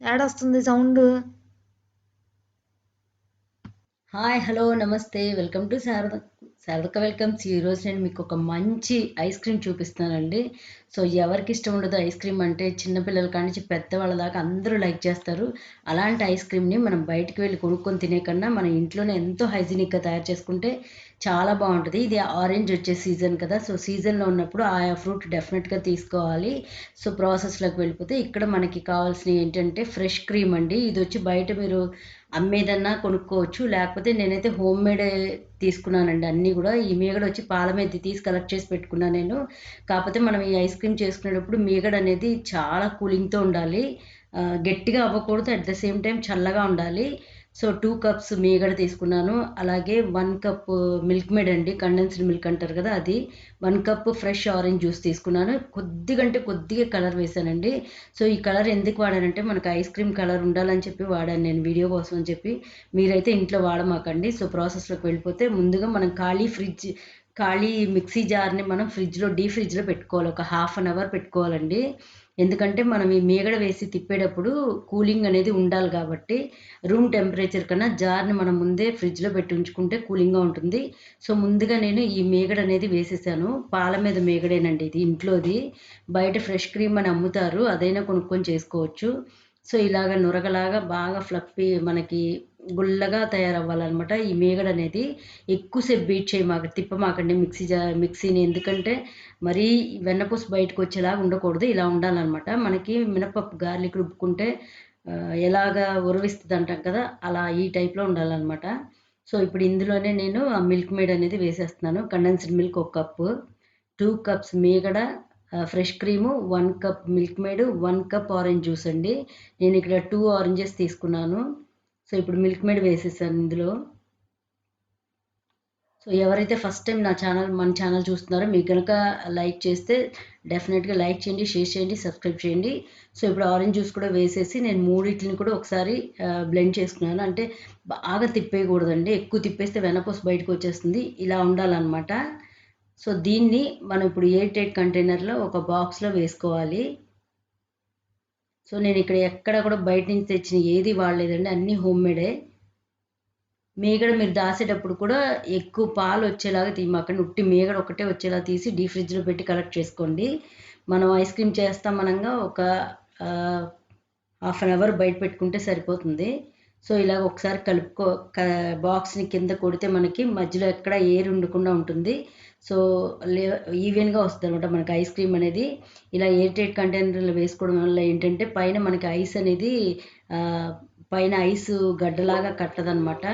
యాడొస్తుంది sound? Hi hello నమస్తే welcome to Sharadakka welcomes. ఈరోజు నేను మీకు ఒక మంచి ఐస్ క్రీమ్ చూపిస్తానండి. సో ఎవరికి ఇష్టం ఉండదు ఐస్ క్రీమ్ అంటే, చిన్నపిల్లల కాడి నుంచి పెద్దవాళ్ళ దాకా అందరూ లైక్ చేస్తారు. అలాంటి ఐస్ క్రీమ్ని మనం బయటికి వెళ్ళి కొనుక్కొని తినే కన్నా మన ఇంట్లోనే ఎంతో హైజీనిక్గా తయారు చేసుకుంటే చాలా బాగుంటుంది. ఇది ఆరెంజ్ వచ్చే సీజన్ కదా, సో సీజన్లో ఉన్నప్పుడు ఆయా ఫ్రూట్ డెఫినెట్గా తీసుకోవాలి. సో ప్రాసెస్లోకి వెళ్ళిపోతే ఇక్కడ మనకి కావాల్సినవి ఏంటంటే ఫ్రెష్ క్రీమ్ అండి. ఇది వచ్చి బయట మీరు అమ్మేదన్నా కొనుక్కోవచ్చు, లేకపోతే నేనైతే హోమ్ మేడ్ తీసుకున్నానండి. అన్నీ కూడా ఈ మీగడ వచ్చి పాల మీద తీసి కలెక్ట్ చేసి పెట్టుకున్నాను నేను. కాకపోతే మనం ఈ ఐస్ క్రీమ్ చేసుకునేటప్పుడు మీగడ అనేది చాలా కూలింగ్తో ఉండాలి. గట్టిగా అవ్వకూడదు, అట్ ద సేమ్ టైం చల్లగా ఉండాలి. సో 2 కప్స్ మీగడ తీసుకున్నాను. అలాగే 1 కప్ మిల్క్ మేడ్ అండి, కండెన్స్డ్ మిల్క్ అంటారు కదా అది. 1 కప్ ఫ్రెష్ ఆరెంజ్ జ్యూస్ తీసుకున్నాను. కొద్దిగా అంటే కొద్దిగా కలర్ వేసానండి. సో ఈ కలర్ ఎందుకు వాడానంటే మనకు ఐస్ క్రీమ్ కలర్ ఉండాలని చెప్పి వాడాను నేను, వీడియో కోసం అని చెప్పి. మీరైతే ఇంట్లో వాడమాకండి. సో ప్రాసెస్లోకి వెళ్ళిపోతే ముందుగా మనం ఖాళీ మిక్సీ జార్ని మనం డీప్ ఫ్రిడ్జ్లో పెట్టుకోవాలి. ఒక హాఫ్ అన్ అవర్ పెట్టుకోవాలండి. ఎందుకంటే మనం ఈ మీగడ వేసి తిప్పేటప్పుడు కూలింగ్ అనేది ఉండాలి కాబట్టి, రూమ్ టెంపరేచర్ కన్నా జార్ని మనం ముందే ఫ్రిడ్జ్లో పెట్టి ఉంచుకుంటే కూలింగ్గా ఉంటుంది. సో ముందుగా నేను ఈ మీగడ అనేది వేసేసాను. పాల మీద మీగడేనండి ఇది, ఇంట్లోది. బయట ఫ్రెష్ క్రీమ్ అని అమ్ముతారు, అదైనా కొనుక్కొని చేసుకోవచ్చు. సో ఇలాగ నురగలాగా బాగా ఫ్లఫీ మనకి గుల్లగా తయారవ్వాలన్నమాట ఈ మీగడ అనేది. ఎక్కువసేపు బీట్ తిప్పమాకండి మిక్సీని. ఎందుకంటే మరీ వెన్నపూస బయటకు వచ్చేలాగా ఉండకూడదు, ఇలా ఉండాలన్నమాట. మనకి మినపప్పు గార్లిక్ రుబ్బుకుంటే ఎలాగా ఉరవిస్తుంది అంటాం కదా, అలా ఈ టైప్లో ఉండాలన్నమాట. సో ఇప్పుడు ఇందులోనే నేను ఆ మిల్క్ మేడ్ అనేది వేసేస్తున్నాను. కండెన్స్డ్ మిల్క్ 1 కప్పు, 2 కప్స్ మీగడ, fresh cream, 1 cup milk made, 1 cup orange juice అండి. నేను ఇక్కడ 2 ఆరెంజెస్ తీసుకున్నాను. సో ఇప్పుడు మిల్క్ మేడ్ వేసేసాను ఇందులో. సో ఎవరైతే ఫస్ట్ టైం మన ఛానల్ చూస్తున్నారో, మీకు కనుక లైక్ చేస్తే డెఫినెట్గా లైక్ చేయండి, షేర్ చేయండి, సబ్స్క్రైబ్ చేయండి. సో ఇప్పుడు ఆరెంజ్ జ్యూస్ కూడా వేసేసి నేను మూడింటిని కూడా ఒకసారి బ్లెండ్ చేసుకున్నాను. అంటే బాగా తిప్పేయకూడదండి, ఎక్కువ తిప్పేస్తే వెనపూస బయటకు వచ్చేస్తుంది. ఇలా ఉండాలన్నమాట. సో దీన్ని మనం ఇప్పుడు ఎయిర్ టైట్ కంటైనర్లో ఒక బాక్స్లో వేసుకోవాలి. సో నేను ఇక్కడ ఎక్కడ కూడా బయట నుంచి తెచ్చిన ఏది వాడలేదండి, అన్నీ హోమ్ మేడే. మీగడ మీరు దాసేటప్పుడు కూడా ఎక్కువ పాలు వచ్చేలాగా తీయమాకండి, ఉట్టి మీగడ ఒకటే వచ్చేలా తీసి డీప్ ఫ్రిడ్జ్లో పెట్టి కలెక్ట్ చేసుకోండి. మనం ఐస్ క్రీమ్ చేస్తాం అనగా ఒక హాఫ్ అన్ అవర్ బయట పెట్టుకుంటే సరిపోతుంది. సో ఇలాగ ఒకసారి బాక్స్ని కింద కొడితే మనకి మధ్యలో ఎక్కడ ఎయిర్ ఉండకుండా ఉంటుంది. సో లే ఈవెన్గా వస్తుంది అనమాట మనకి ఐస్ క్రీమ్ అనేది. ఇలా ఎయిర్ టైట్ కంటైనర్లో వేసుకోవడం వల్ల ఏంటంటే పైన మనకి ఐస్ అనేది ఆ, పైన ఐస్ గడ్డలాగా కట్టదనమాట.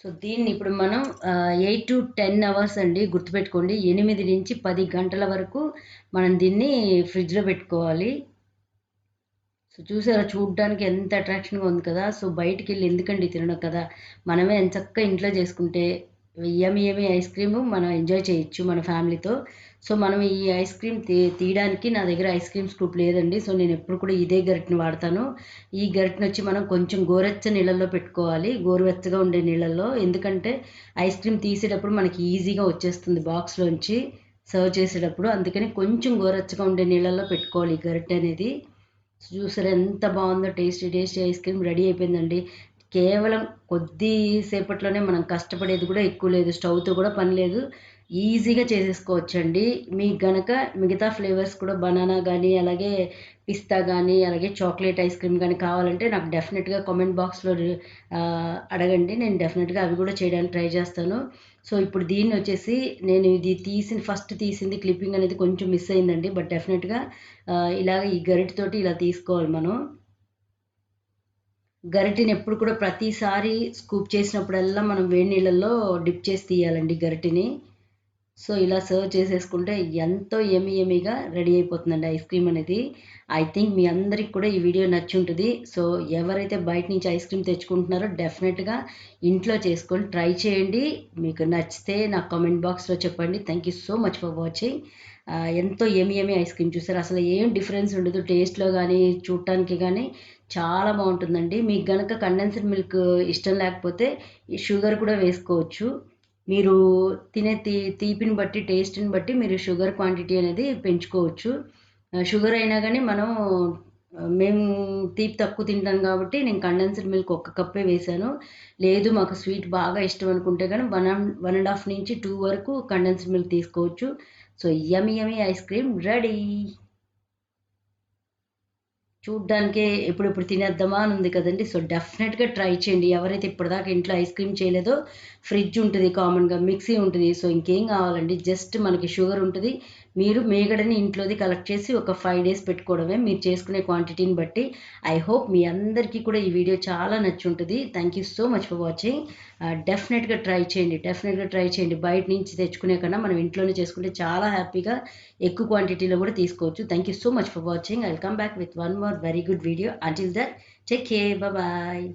సో దీన్ని ఇప్పుడు మనం 8 to 10 అవర్స్ అండి, గుర్తుపెట్టుకోండి. 8 నుంచి 10 గంటల వరకు మనం దీన్ని ఫ్రిడ్జ్లో పెట్టుకోవాలి. సో చూసారా, చూడ్డానికి ఎంత అట్రాక్షన్గా ఉంది కదా. సో బయటికి వెళ్ళి ఎందుకండి తినడం కదా, మనమే ఎంచక్కా ఇంట్లో చేసుకుంటే యమ్మీ యమ్మీ ఐస్ క్రీమ్ మనం ఎంజాయ్ చేయొచ్చు మన ఫ్యామిలీతో. సో మనం ఈ ఐస్ క్రీమ్ తీయడానికి నా దగ్గర ఐస్ క్రీమ్ స్కూప్ లేదండి. సో నేను ఎప్పుడు కూడా ఇదే గరిటెని వాడతాను. ఈ గరిటెని వచ్చి మనం కొంచెం గోరెచ్చని నీళ్ళల్లో పెట్టుకోవాలి, గోరువెచ్చగా ఉండే నీళ్ళల్లో. ఎందుకంటే ఐస్ క్రీమ్ తీసేటప్పుడు మనకి ఈజీగా వచ్చేస్తుంది బాక్స్లోంచి సర్వ్ చేసేటప్పుడు. అందుకని కొంచెం గోరెచ్చగా ఉండే నీళ్ళల్లో పెట్టుకోవాలి ఈ గరిటె అనేది. చూసారా ఎంత బాగుందో, tasty tasty ice cream ready అయిపోయిందండి. కేవలం కొద్ది సేపట్లోనే మనం కష్టపడేది కూడా ఎక్కువ లేదు, స్టవ్తో కూడా పని లేదు, ఈజీగా చేసేసుకోవచ్చండి. మీకు గనక మిగతా ఫ్లేవర్స్ కూడా బనానా కానీ, అలాగే పిస్తా కానీ, అలాగే చాక్లెట్ ఐస్ క్రీమ్ కానీ కావాలంటే నాకు డెఫినెట్గా కామెంట్ బాక్స్లో అడగండి. నేను డెఫినెట్గా అవి కూడా చేయడానికి ట్రై చేస్తాను. సో ఇప్పుడు దీన్ని వచ్చేసి నేను ఇది ఫస్ట్ తీసింది క్లిప్పింగ్ అనేది కొంచెం మిస్ అయిందండి. బట్ డెఫినెట్గా ఇలాగ ఈ గరిటెతోటి ఇలా తీసుకోవాలి మనం. గరిటెని ఎప్పుడు కూడా ప్రతిసారి స్కూప్ చేసినప్పుడల్లా మనం వేడి నీళ్ళల్లో డిప్ చేసి తీయాలండి గరిటెని. సో ఇలా సర్వ్ చేసేసుకుంటే ఎంతో యమ్మీగా రెడీ అయిపోతుందండి ఐస్ క్రీమ్ అనేది. ఐ థింక్ మీ అందరికి కూడా ఈ వీడియో నచ్చి ఉంటుంది. సో ఎవరైతే బయట నుంచి ఐస్ క్రీమ్ తెచ్చుకుంటున్నారో డెఫినెట్గా ఇంట్లో చేసుకొని ట్రై చేయండి. మీకు నచ్చితే నాకు కామెంట్ బాక్స్లో చెప్పండి. Thank you so much for watching. ఎంతో యమ్మీ ఐస్ క్రీమ్ చూసారు, అసలు ఏం డిఫరెన్స్ ఉండదు టేస్ట్లో కానీ, చూడటానికి కానీ చాలా బాగుంటుందండి. మీకు గనక కండెన్స్డ్ మిల్క్ ఇష్టం లేకపోతే ఈ షుగర్ కూడా వేసుకోవచ్చు. మీరు తినే తీపిని బట్టి, టేస్ట్ని బట్టి మీరు షుగర్ క్వాంటిటీ అనేది పెంచుకోవచ్చు. షుగర్ అయినా కానీ మనం మేము తీపి తక్కువ తింటాం కాబట్టి నేను కండెన్స్డ్ మిల్క్ ఒక్క కప్పే వేశాను. లేదు మాకు స్వీట్ బాగా ఇష్టం అనుకుంటే కానీ 1 ½ నుంచి 2 వరకు కండెన్స్డ్ మిల్క్ తీసుకోవచ్చు. సో యమ్మీ యమ్మీ ఐస్ క్రీమ్ రెడీ. చూడ్డానికే ఎప్పుడెప్పుడు తినేద్దామా అని ఉంది కదండీ! సో, డెఫినెట్‌గా ట్రై చేయండి. ఎవరైతే ఇప్పటిదాకా ఇంట్లో ఐస్ క్రీమ్ చేయలేదో ఫ్రిడ్జ్ ఉంటది కామన్‌గా, మిక్సీ ఉంటది. సో, ఇంకేం కావాలండి జస్ట్ మనకి షుగర్ ఉంటది. మీరు మీగడని ఇంట్లోది కలెక్ట్ చేసి ఒక 5 డేస్ పెట్టుకోవడమే మీరు చేసుకునే క్వాంటిటీని బట్టి. ఐ హోప్ మీ అందరికీ కూడా ఈ వీడియో చాలా నచ్చుంటది. Thank you so much for watching. డెఫినెట్‌గా ట్రై చేయండి. డెఫినెట్‌గా ట్రై చేయండి. బయట నుంచి తెచ్చుకునే కన్నా మనం ఇంట్లోనే చేసుకుంటే చాలా హ్యాపీగా ఎక్కువ క్వాంటిటీలో కూడా తీసుకోవచ్చు. Thank you so much for watching. I will come back with one more very good video. Until then, take care. Bye bye.